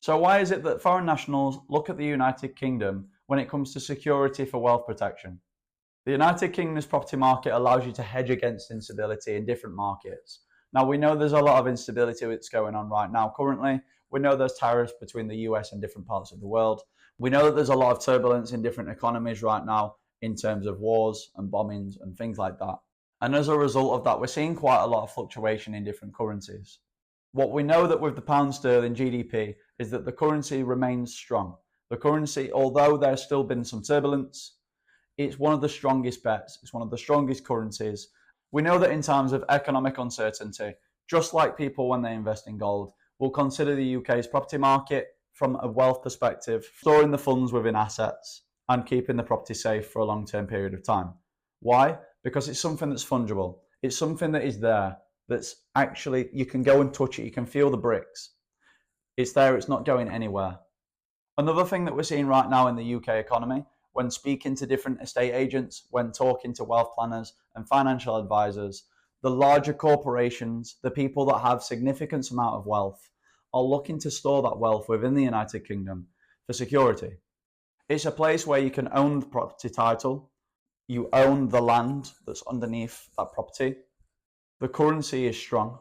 So why is it that foreign nationals look at the United Kingdom when it comes to security for wealth protection? The United Kingdom's property market allows you to hedge against instability in different markets. Now, we know there's a lot of instability that's going on right now currently. We know there's tariffs between the US and different parts of the world. We know that there's a lot of turbulence in different economies right now in terms of wars and bombings and things like that. And as a result of that, we're seeing quite a lot of fluctuation in different currencies. What we know that with the pound sterling GDP is that the currency remains strong. The currency, although there's still been some turbulence, it's one of the strongest bets. It's one of the strongest currencies. We know that in times of economic uncertainty, just like people when they invest in gold, will consider the UK's property market from a wealth perspective, storing the funds within assets and keeping the property safe for a long-term period of time. Why? Because it's something that's fungible. It's something that is there, that's actually, you can go and touch it, you can feel the bricks. It's there, it's not going anywhere. Another thing that we're seeing right now in the UK economy, when speaking to different estate agents, when talking to wealth planners and financial advisors, the larger corporations, the people that have significant amount of wealth, are looking to store that wealth within the United Kingdom for security. It's a place where you can own the property title, you own the land that's underneath that property. The currency is strong.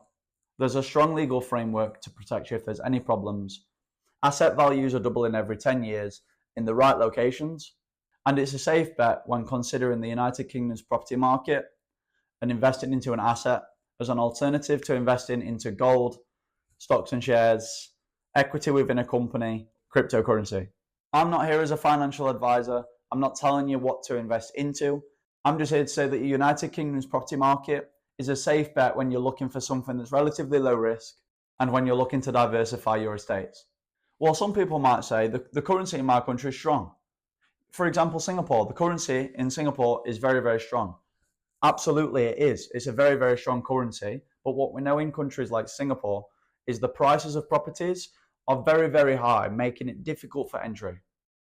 There's a strong legal framework to protect you if there's any problems. Asset values are doubling every 10 years in the right locations. And it's a safe bet when considering the United Kingdom's property market and investing into an asset as an alternative to investing into gold, stocks and shares, equity within a company, cryptocurrency. I'm not here as a financial advisor. I'm not telling you what to invest into. I'm just here to say that the United Kingdom's property market is a safe bet when you're looking for something that's relatively low risk and when you're looking to diversify your estates. Well, some people might say the currency in my country is strong. For example, Singapore, the currency in Singapore is very, very strong. Absolutely, it is. It's a very, very strong currency. But what we know in countries like Singapore is the prices of properties are very, very high, making it difficult for entry.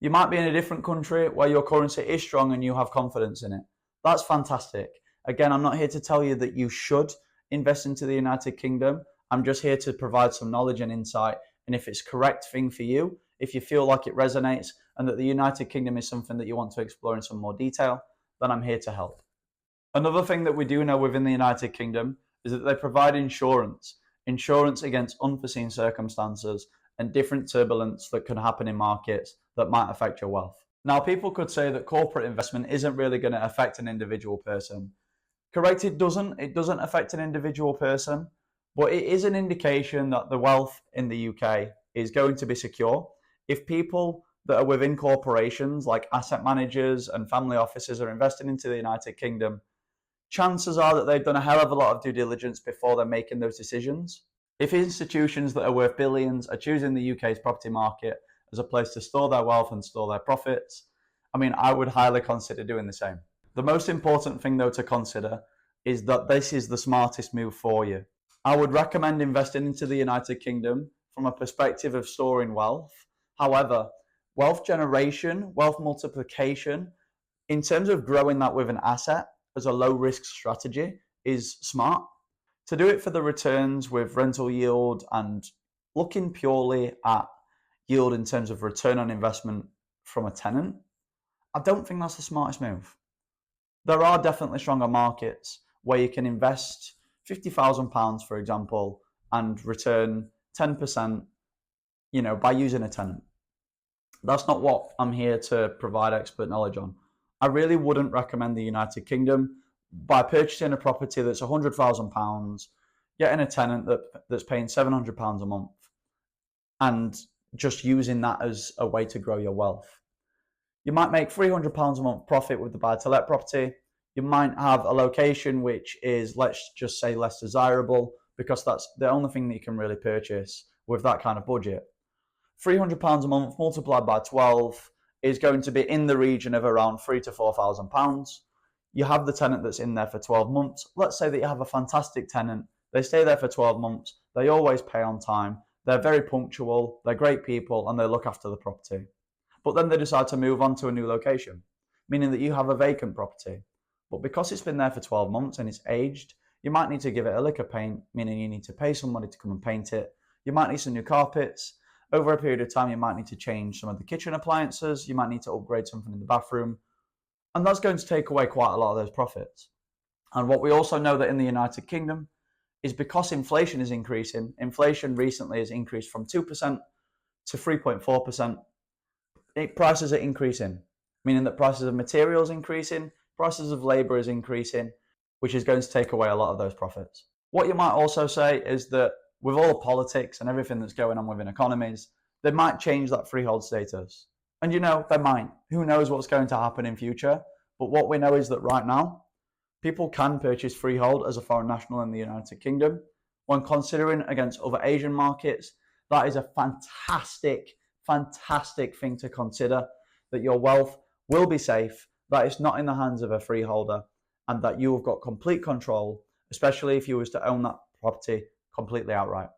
You might be in a different country where your currency is strong and you have confidence in it. That's fantastic. Again, I'm not here to tell you that you should invest into the United Kingdom. I'm just here to provide some knowledge and insight. And if it's the correct thing for you, if you feel like it resonates and that the United Kingdom is something that you want to explore in some more detail, then I'm here to help. Another thing that we do know within the United Kingdom is that they provide insurance against unforeseen circumstances and different turbulence that can happen in markets that might affect your wealth. Now, people could say that corporate investment isn't really going to affect an individual person. Correct, it doesn't affect an individual person, but it is an indication that the wealth in the UK is going to be secure. If people that are within corporations like asset managers and family offices are investing into the United Kingdom, chances are that they've done a hell of a lot of due diligence before they're making those decisions. If institutions that are worth billions are choosing the UK's property market as a place to store their wealth and store their profits, I would highly consider doing the same. The most important thing, though, to consider is that this is the smartest move for you. I would recommend investing into the United Kingdom from a perspective of storing wealth. However, wealth generation, wealth multiplication, in terms of growing that with an asset as a low-risk strategy is smart. To do it for the returns with rental yield and looking purely at yield in terms of return on investment from a tenant, I don't think that's the smartest move. There are definitely stronger markets where you can invest £50,000, for example, and return 10%, by using a tenant. That's not what I'm here to provide expert knowledge on. I really wouldn't recommend the United Kingdom by purchasing a property that's £100,000, getting a tenant that's paying £700 a month, and just using that as a way to grow your wealth. You might make £300 a month profit with the buy-to-let property. You might have a location which is, let's just say, less desirable because that's the only thing that you can really purchase with that kind of budget. £300 a month multiplied by 12 is going to be in the region of around £3,000 to £4,000. You have the tenant that's in there for 12 months. Let's say that you have a fantastic tenant. They stay there for 12 months. They always pay on time. They're very punctual. They're great people and they look after the property. But then they decide to move on to a new location, meaning that you have a vacant property. But because it's been there for 12 months and it's aged, you might need to give it a lick of paint, meaning you need to pay somebody to come and paint it. You might need some new carpets. over a period of time, you might need to change some of the kitchen appliances, you might need to upgrade something in the bathroom, and that's going to take away quite a lot of those profits. And what we also know that in the United Kingdom is because inflation is increasing, inflation recently has increased from 2% to 3.4%. Prices are increasing, meaning that prices of materials increasing, prices of labor is increasing, which is going to take away a lot of those profits. What you might also say is that with all the politics and everything that's going on within economies, they might change that freehold status. And they might. Who knows what's going to happen in future? But what we know is that right now, people can purchase freehold as a foreign national in the United Kingdom. When considering against other Asian markets, that is a fantastic thing to consider, that your wealth will be safe, that it's not in the hands of a freeholder, and that you have got complete control, especially if you was to own that property completely outright.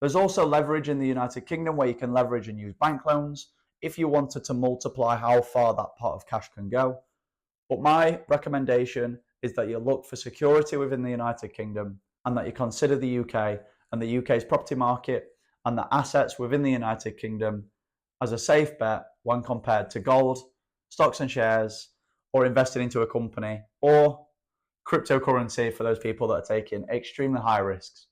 There's also leverage in the United Kingdom where you can leverage and use bank loans if you wanted to multiply how far that pot of cash can go. But my recommendation is that you look for security within the United Kingdom and that you consider the UK and the UK's property market and the assets within the United Kingdom as a safe bet when compared to gold, stocks and shares, or investing into a company, or cryptocurrency for those people that are taking extremely high risks.